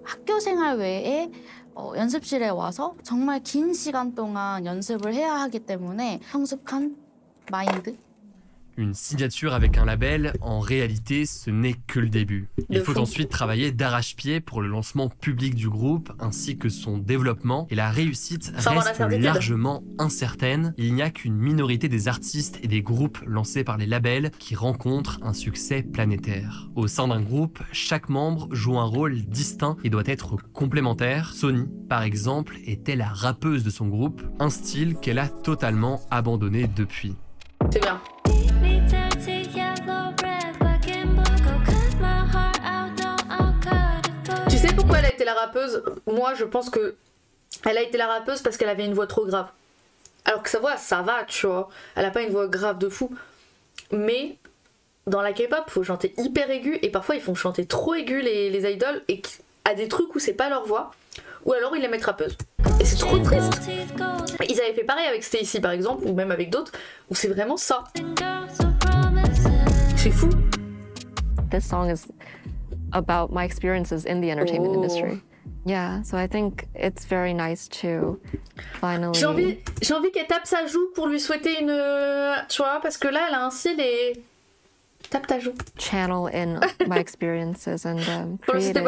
학교 생활 외에 연습실에 와서 정말 긴 시간 동안 연습을 해야 하기 때문에 성숙한 마인드. Une signature avec un label, en réalité, ce n'est que le début. Il faut ensuite travailler d'arrache-pied pour le lancement public du groupe, ainsi que son développement. Et la réussite reste largement incertaine. Il n'y a qu'une minorité des artistes et des groupes lancés par les labels qui rencontrent un succès planétaire. Au sein d'un groupe, chaque membre joue un rôle distinct et doit être complémentaire. Sonny, par exemple, était la rappeuse de son groupe, un style qu'elle a totalement abandonné depuis. C'est bien. Tu sais pourquoi elle a été la rappeuse? Moi, je pense que elle a été la rappeuse parce qu'elle avait une voix trop grave. Alors que sa voix, ça va, tu vois. Elle a pas une voix grave de fou. Mais dans la K-pop, faut chanter hyper aigu et parfois ils font chanter trop aigu les idoles et à des trucs où c'est pas leur voix. Ou alors ils les mettent rappeuses. Et c'est trop triste. Ils avaient fait pareil avec Stacy par exemple, ou même avec d'autres, où c'est vraiment ça. C'est fou. This song is about my experiences in the entertainment industry. Yeah, so I think it's very nice to finally... J'ai envie qu'elle tape sa joue pour lui souhaiter une... Tu vois, parce que là, elle a un style et... Tape ta joue. Channel in my experiences and create it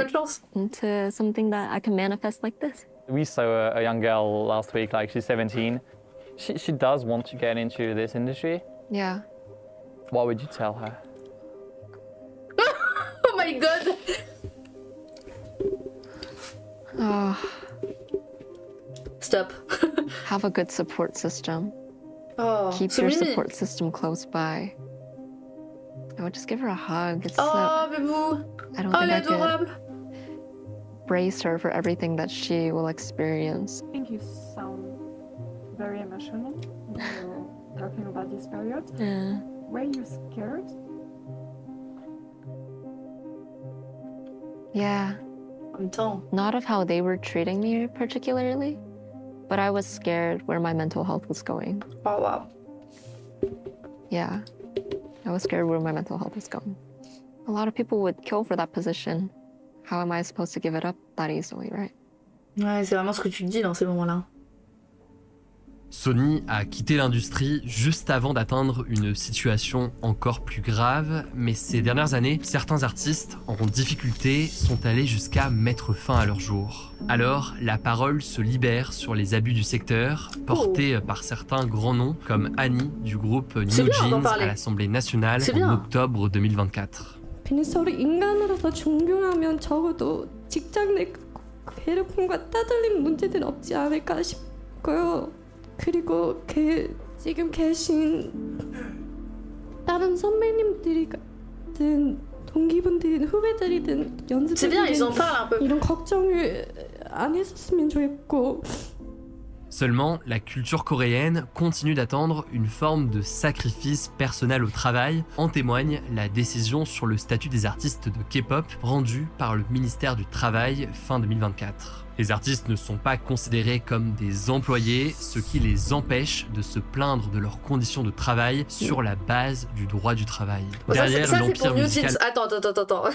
into something that I can manifest like this. We saw a young girl last week, like she's 17. She does want to get into this industry. Yeah. What would you tell her? Oh my god! Oh. Stop. Have a good support system. Oh, keep your support system close by. I would just give her a hug. It's bébou. I don't think I could brace her for everything that she will experience. I think you sound very emotional when you're talking about this period. Yeah. Were you scared? Yeah. Not of how they were treating me particularly, but I was scared where my mental health was going. Oh wow. Yeah. I was scared where my mental health was going. A lot of people would kill for that position. How am I supposed to give it up that easily, right? Ouais, c'est vraiment ce que tu te dis dans ces moments-là. Sonny a quitté l'industrie juste avant d'atteindre une situation encore plus grave, mais ces dernières années, certains artistes en difficulté sont allés jusqu'à mettre fin à leur jour. Alors, la parole se libère sur les abus du secteur, portés par certains grands noms comme Annie du groupe New Jeans à l'Assemblée nationale en octobre 2024. 비니스를 인간으로서 존경하면 적어도 직장 내 괴롭힘과 따돌림 문제는 없지 않을까 싶고요. 그리고 지금 계신 다른 선배님들이든 동기분들이든 후배들이든 연습생들이든 이런 걱정을 안 했었으면 좋겠고. Seulement, la culture coréenne continue d'attendre une forme de sacrifice personnel au travail. En témoigne la décision sur le statut des artistes de K-pop rendue par le ministère du Travail fin 2024. Les artistes ne sont pas considérés comme des employés, ce qui les empêche de se plaindre de leurs conditions de travail sur la base du droit du travail. Derrière ça, l'empire c'est pour New musical... Jeans. Attends.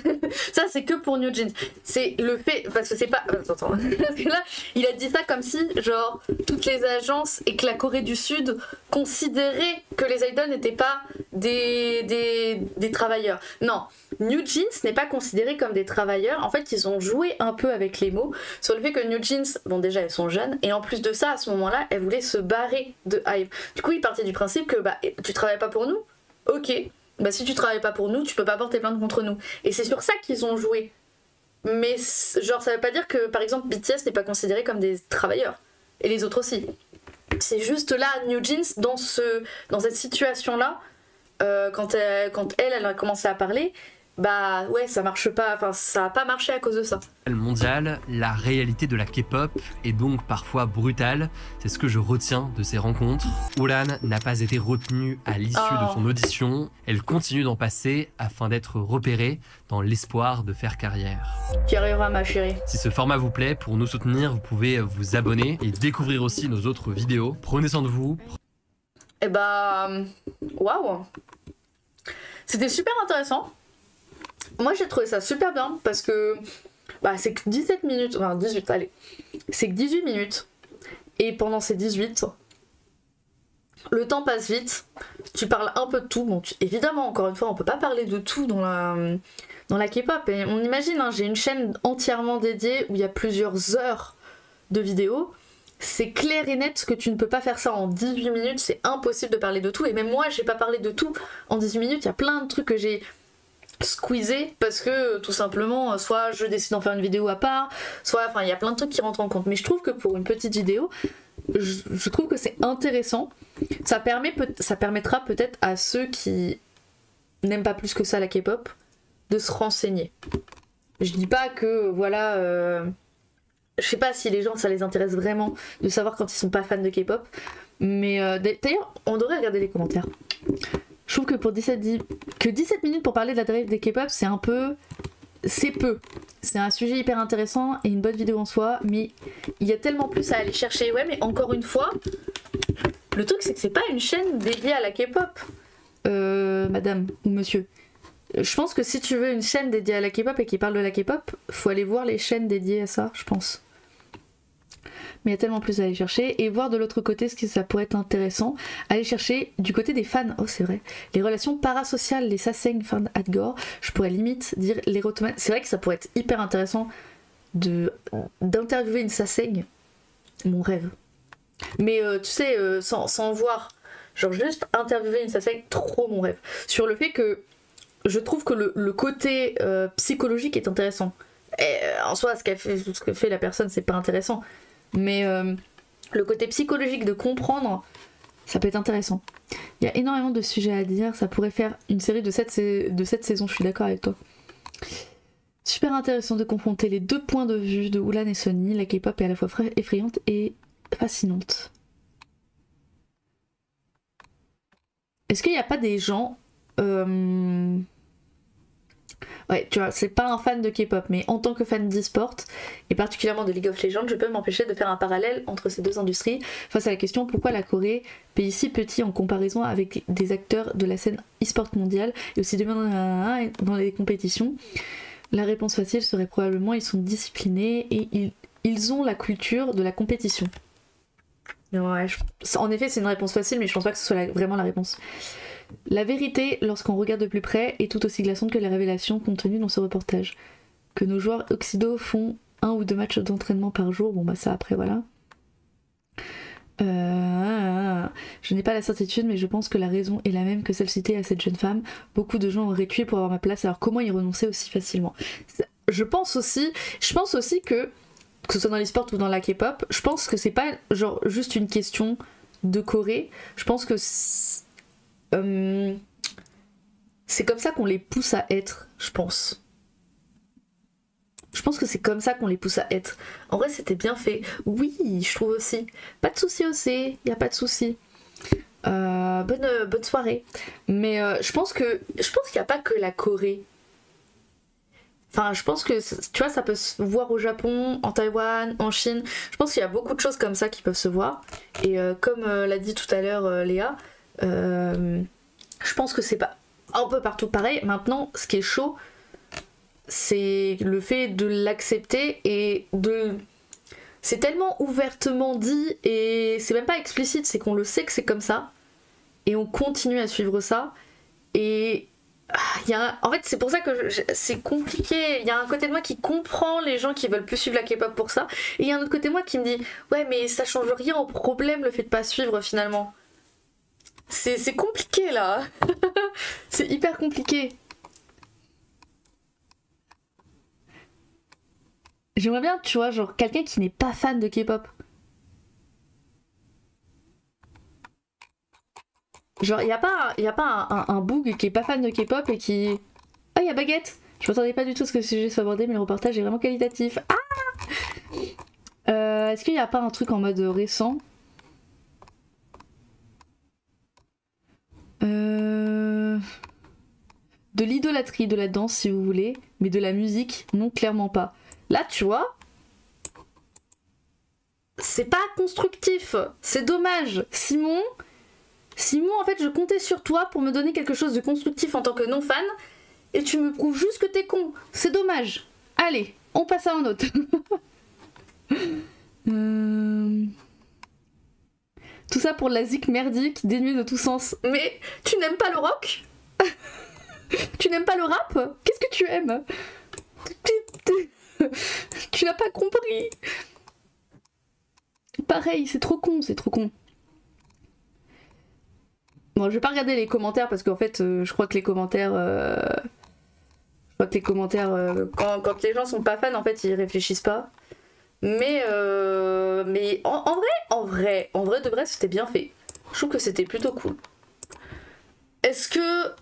Ça, c'est que pour New Jeans. C'est le fait... Parce que c'est pas... Attends. Parce que là, il a dit ça comme si, genre, toutes les agences et que la Corée du Sud considéraient que les idols n'étaient pas des travailleurs. Non. New Jeans n'est pas considéré comme des travailleurs. En fait, ils ont joué un peu avec les mots sur le fait que New Jeans, bon déjà elles sont jeunes, et en plus de ça, à ce moment-là, elles voulaient se barrer de Hybe. Du coup, ils partaient du principe que bah tu travailles pas pour nous, ok, bah si tu travailles pas pour nous, tu peux pas porter plainte contre nous. Et c'est sur ça qu'ils ont joué. Mais genre ça veut pas dire que par exemple BTS n'est pas considéré comme des travailleurs, et les autres aussi. C'est juste là, New Jeans, dans cette situation-là, quand elle a commencé à parler, bah ouais, ça marche pas, enfin ça a pas marché à cause de ça. Mondial, la réalité de la K-pop est donc parfois brutale, c'est ce que je retiens de ces rencontres. Ulan n'a pas été retenue à l'issue de son audition, elle continue d'en passer afin d'être repérée dans l'espoir de faire carrière. Tu y arriveras ma chérie. Si ce format vous plaît, pour nous soutenir, vous pouvez vous abonner et découvrir aussi nos autres vidéos. Prenez soin de vous. Et bah... Waouh. C'était super intéressant. Moi j'ai trouvé ça super bien parce que bah, c'est que 17 minutes, enfin 18, allez, c'est que 18 minutes et pendant ces 18, le temps passe vite, tu parles un peu de tout, bon évidemment encore une fois on peut pas parler de tout dans la K-pop et on imagine, hein, j'ai une chaîne entièrement dédiée où il y a plusieurs heures de vidéos, c'est clair et net que tu ne peux pas faire ça en 18 minutes, c'est impossible de parler de tout et même moi j'ai pas parlé de tout en 18 minutes, il y a plein de trucs que j'ai squeezé parce que tout simplement soit je décide d'en faire une vidéo à part, soit enfin il y a plein de trucs qui rentrent en compte, mais je trouve que pour une petite vidéo je trouve que c'est intéressant, ça permettra peut-être à ceux qui n'aiment pas plus que ça la K-pop de se renseigner. Je dis pas que voilà je sais pas si les gens ça les intéresse vraiment de savoir quand ils sont pas fans de K-pop, mais d'ailleurs on devrait regarder les commentaires. Je trouve que pour 17 minutes pour parler de la drive des K-pop, c'est un peu... C'est peu. C'est un sujet hyper intéressant et une bonne vidéo en soi, mais il y a tellement plus à aller chercher. Ouais, mais encore une fois, le truc c'est que c'est pas une chaîne dédiée à la K-pop, madame ou monsieur. Je pense que si tu veux une chaîne dédiée à la K-pop et qui parle de la K-pop, faut aller voir les chaînes dédiées à ça, je pense. Mais il y a tellement plus à aller chercher et voir de l'autre côté ce que ça pourrait être intéressant. Aller chercher du côté des fans, oh c'est vrai, les relations parasociales, les saseng, fans adgore, je pourrais limite dire les rotomanes. C'est vrai que ça pourrait être hyper intéressant d'interviewer une saseng, mon rêve. Mais tu sais, sans voir, genre juste interviewer une saseng, trop mon rêve. Sur le fait que je trouve que le côté psychologique est intéressant. Et, en soi, ce que fait la personne, c'est pas intéressant. Mais le côté psychologique de comprendre, ça peut être intéressant. Il y a énormément de sujets à dire, ça pourrait faire une série de 7 saisons, je suis d'accord avec toi. Super intéressant de confronter les deux points de vue de Ulan et Sunny, la K-pop est à la fois effrayante et fascinante. Est-ce qu'il n'y a pas des gens... Ouais, tu vois, c'est pas un fan de K-pop, mais en tant que fan d'e-sport, et particulièrement de League of Legends, je peux m'empêcher de faire un parallèle entre ces deux industries face à la question pourquoi la Corée, pays si petit en comparaison avec des acteurs de la scène e-sport mondiale, et aussi dans les compétitions. La réponse facile serait probablement ils sont disciplinés et ils ont la culture de la compétition. Ouais, en effet, c'est une réponse facile, mais je pense pas que ce soit vraiment la réponse. La vérité, lorsqu'on regarde de plus près, est tout aussi glaçante que les révélations contenues dans ce reportage. Que nos joueurs occidentaux font 1 ou 2 matchs d'entraînement par jour, bon bah ça après voilà. Je n'ai pas la certitude, mais je pense que la raison est la même que celle citée à cette jeune femme. Beaucoup de gens auraient tué pour avoir ma place, alors comment y renoncer aussi facilement? Je pense aussi que ce soit dans les sports ou dans la K-pop, je pense que c'est pas genre juste une question de Corée. Je pense que c'est comme ça qu'on les pousse à être, je pense. Je pense que c'est comme ça qu'on les pousse à être. En vrai, c'était bien fait. Oui, je trouve aussi. Pas de soucis aussi, y a pas de soucis. Bonne soirée. Mais je pense qu'il n'y a pas que la Corée. Enfin, je pense que, tu vois, ça peut se voir au Japon, en Taïwan, en Chine. Je pense qu'il y a beaucoup de choses comme ça qui peuvent se voir. Et comme l'a dit tout à l'heure Léa, je pense que c'est pas un peu partout pareil. Maintenant, ce qui est chaud, c'est le fait de l'accepter et de... C'est tellement ouvertement dit et c'est même pas explicite, c'est qu'on le sait que c'est comme ça. Et on continue à suivre ça. Et... en fait, c'est pour ça que c'est compliqué. Il y a un côté de moi qui comprend les gens qui veulent plus suivre la K-pop pour ça. Et il y a un autre côté de moi qui me dit ouais, mais ça change rien au problème le fait de pas suivre finalement. C'est compliqué là. C'est hyper compliqué. J'aimerais bien, tu vois, genre quelqu'un qui n'est pas fan de K-pop. Genre, il y a pas un boug qui est pas fan de K-pop et qui... Ah, il y a Baguette. Je m'attendais pas du tout à ce que le sujet soit abordé, mais le reportage est vraiment qualitatif. Ah est-ce qu'il y a pas un truc en mode récent? De l'idolâtrie, de la danse si vous voulez, mais de la musique, non, clairement pas. Là, tu vois, c'est pas constructif, c'est dommage. Simon, en fait, je comptais sur toi pour me donner quelque chose de constructif en tant que non-fan, et tu me prouves juste que t'es con. C'est dommage. Allez, on passe à un autre. Tout ça pour la zik merdique, dénuée de tout sens. Mais tu n'aimes pas le rock? Tu n'aimes pas le rap? Qu'est-ce que tu aimes? Tu n'as pas compris. Pareil, c'est trop con, c'est trop con. Bon, je vais pas regarder les commentaires parce qu'en fait, je crois que les commentaires... quand les gens sont pas fans, en fait, ils réfléchissent pas. Mais en vrai de vrai, c'était bien fait. Je trouve que c'était plutôt cool. Est-ce que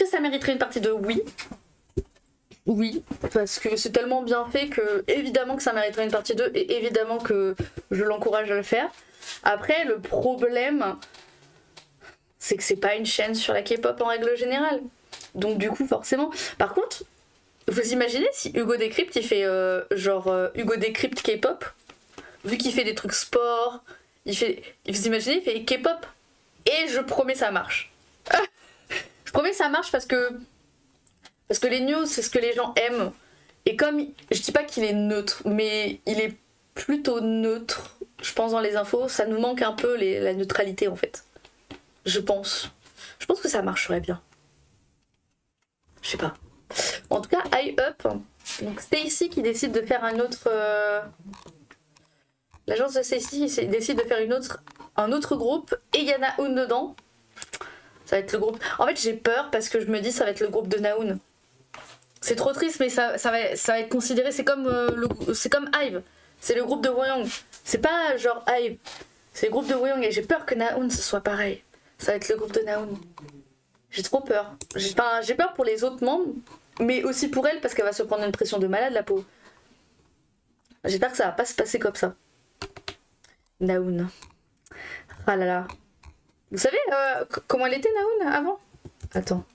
ça mériterait une partie 2? Oui. Oui, parce que c'est tellement bien fait que évidemment que ça mériterait une partie 2 et évidemment que je l'encourage à le faire. Après, le problème, c'est que c'est pas une chaîne sur la K-pop en règle générale. Donc du coup, forcément... Par contre, vous imaginez si Hugo Décrypte, il fait Hugo Décrypte K-pop, vu qu'il fait des trucs sport, vous imaginez, il fait K-pop, et je promets ça marche. Je promets ça marche parce que les news, c'est ce que les gens aiment. Et comme, je dis pas qu'il est neutre, mais il est plutôt neutre, je pense, dans les infos, ça nous manque un peu la neutralité en fait. Je pense que ça marcherait bien. Je sais pas. En tout cas, Eye Up, donc Stacy qui décide de faire un autre... L'agence de Stacy décide de faire un autre groupe, et il y a Nahoon dedans. Ça va être le groupe... En fait, j'ai peur parce que je me dis ça va être le groupe de Nahoon. C'est trop triste, mais ça va être considéré... C'est comme Hive. C'est le groupe de Woyoung. C'est pas genre Hive. C'est le groupe de Woyoung et j'ai peur que Nahoon ce soit pareil. Ça va être le groupe de Nahoon. J'ai trop peur. J'ai peur pour les autres membres, mais aussi pour elle parce qu'elle va se prendre une pression de malade, la peau. J'espère que ça va pas se passer comme ça. Nahoon. Ah là là. Vous savez comment elle était Nahoon avant? Attends.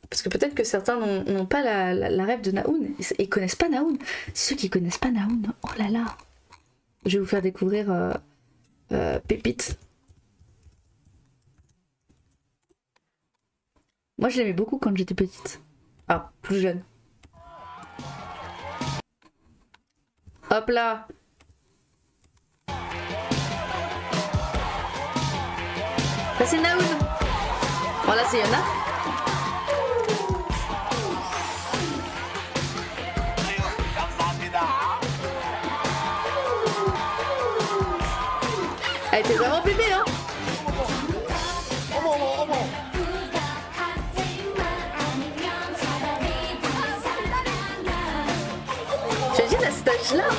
Parce que peut-être que certains n'ont pas la rêve de Nahoon. Ils connaissent pas Nahoon. Ceux qui connaissent pas Nahoon, oh là là. Je vais vous faire découvrir Pépite. Moi je l'aimais beaucoup quand j'étais petite. Ah, plus jeune. Hop là. Ça c'est Nahoon. Bon là c'est Yana. Elle était vraiment bébé hein. J'imagine à cet âge-là.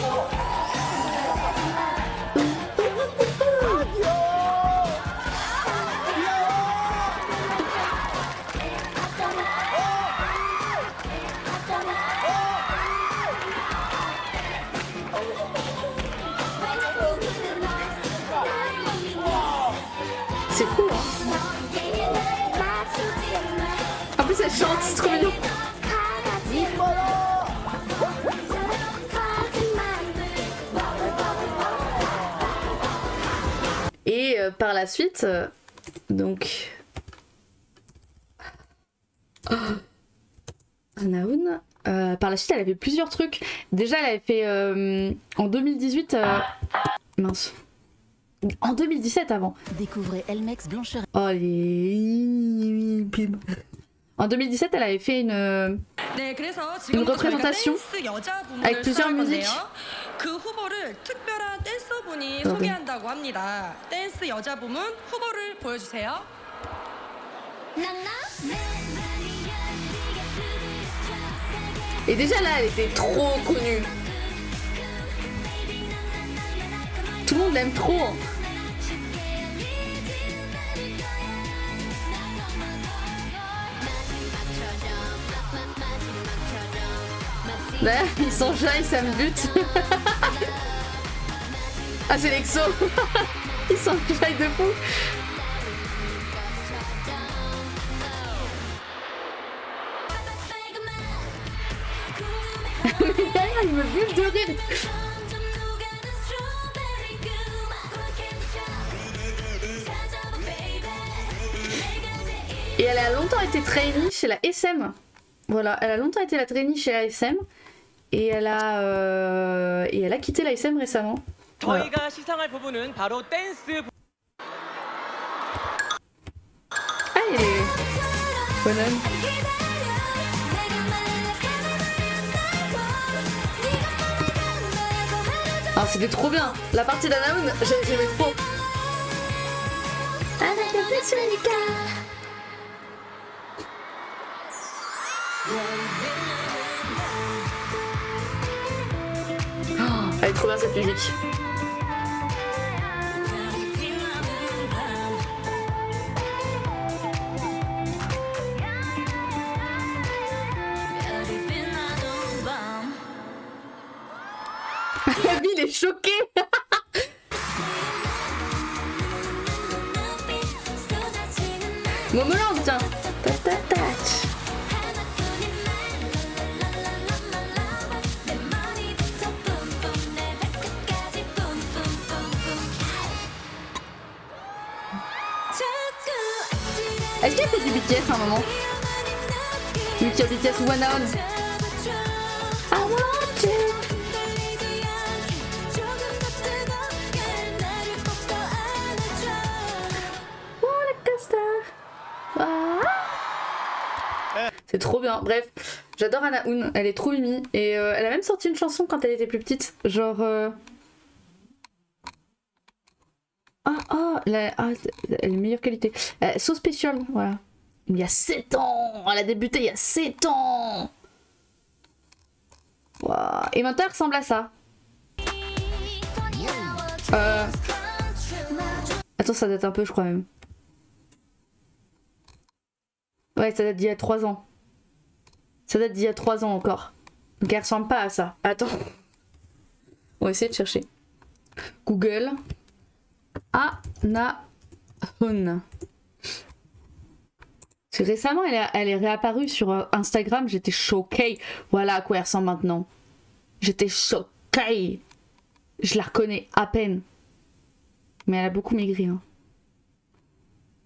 C'est fou hein. En plus elle chante, c'est trop mignon. par la suite, donc... Anaoun, par la suite, elle avait plusieurs trucs. Déjà, elle avait fait en 2018... mince. En 2017 avant. Découvrez Elmex Blancheur. Oh les... En 2017, elle avait fait une représentation avec plusieurs musiques. 그 후보를 특별한 댄서분이 소개한다고 합니다. 댄스 여자 부문 후보를 보여주세요. Et déjà là, elle était trop connue. Tout le monde l'aime trop. D'ailleurs, ils sont jeunes, ça me bute. Ah, c'est l'Exo. Ils sont jeunes de fou. Mais derrière, il me bute de rire. Et elle a longtemps été trainee chez la SM. Voilà, elle a longtemps été la trainee chez la SM. Et elle a quitté la SM récemment. Voilà. 저희가 시상할 부분은 바로 댄스. Ah, elle est bonhomme. Ah, c'était trop bien. La partie d'Anaoun, j'aimais trop. Oh, elle est trop bien cette musique. Gabi, il est choqué. Momoland, tiens. Est-ce qu'il y a fait du BTS à un moment? Oui, qu'il y a BTS ou One On. I want you. C'est trop bien. Bref, j'adore Anaoun, elle est trop mimi. Et elle a même sorti une chanson quand elle était plus petite. Genre... elle est meilleure qualité. So Special, voilà. Il y a 7 ans. Elle a débuté il y a 7 ans. Wow. Et maintenant elle ressemble à ça. Attends, ça date un peu je crois même. Ouais, ça date d'il y a 3 ans. Ça date d'il y a 3 ans encore. Donc elle ressemble pas à ça. Attends. On va essayer de chercher. Google. Anaoun. Parce que récemment, elle est réapparue sur Instagram. J'étais choquée. Voilà à quoi elle ressemble maintenant. J'étais choquée. Je la reconnais à peine. Mais elle a beaucoup maigri. Hein.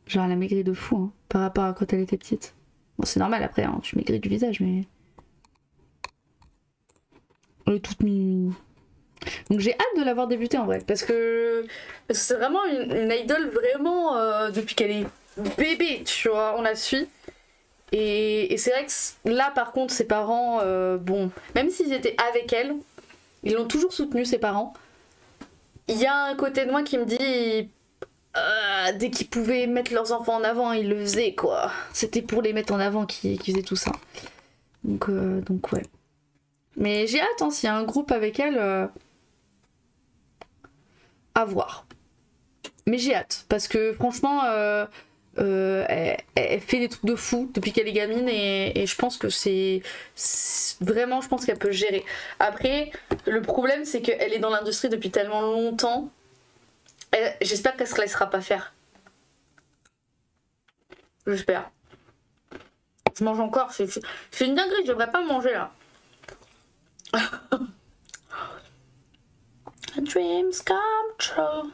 Genre, elle a maigri de fou hein, par rapport à quand elle était petite. Bon, c'est normal après, hein, tu maigris du visage, mais... Elle est toute mimi. Donc j'ai hâte de l'avoir débutée en vrai. Parce que c'est vraiment une idole vraiment depuis qu'elle est bébé, tu vois, on la suit. Et c'est vrai que là par contre ses parents, bon, même s'ils étaient avec elle, ils l'ont toujours soutenue ses parents. Il y a un côté de moi qui me dit... dès qu'ils pouvaient mettre leurs enfants en avant, ils le faisaient quoi. C'était pour les mettre en avant qu'ils faisaient tout ça. Donc ouais. Mais j'ai hâte, hein, s'il y a un groupe avec elle, à voir. Mais j'ai hâte, parce que franchement, elle fait des trucs de fou depuis qu'elle est gamine et je pense que c'est vraiment, je pense qu'elle peut gérer. Après, le problème c'est qu'elle est dans l'industrie depuis tellement longtemps. J'espère qu'elle se laissera pas faire. J'espère. Je mange encore, c'est une dinguerie, je devrais pas manger là. Dreams come true.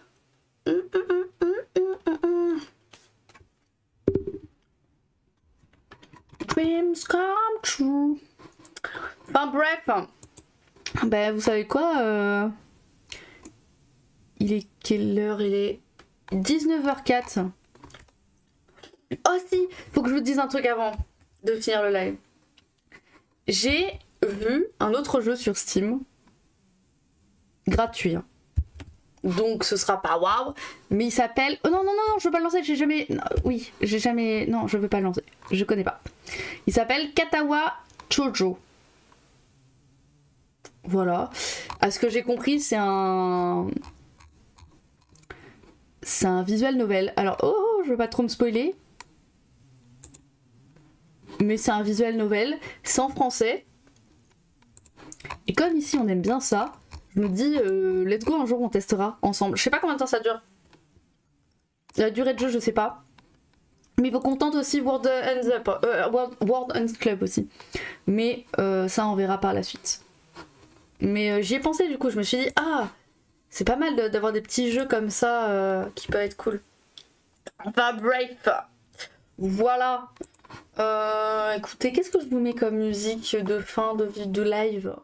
dreams come true. Enfin bref, ben vous savez quoi, il est quelle heure? Il est 19h04. Oh si, faut que je vous dise un truc avant de finir le live. J'ai vu un autre jeu sur Steam, gratuit, hein. Donc ce sera pas waouh, mais il s'appelle... Oh non, non, non, non, je veux pas le lancer, j'ai jamais... Non, oui, j'ai jamais... Non, je veux pas le lancer, je connais pas. Il s'appelle Katawa Chojo. Voilà. À ce que j'ai compris, c'est un visual novel. Alors, oh, je veux pas trop me spoiler. Mais c'est un visual novel, c'est en français. Et comme ici on aime bien ça, je me dis, let's go, un jour on testera ensemble. Je sais pas combien de temps ça dure. La durée de jeu, je sais pas. Mais il faut qu'on tente aussi World Ends Club aussi. Mais ça, on verra par la suite. Mais j'y ai pensé du coup, je me suis dit, ah, c'est pas mal d'avoir des petits jeux comme ça qui peuvent être cool. Enfin bref, voilà. Écoutez, qu'est-ce que je vous mets comme musique de fin de live?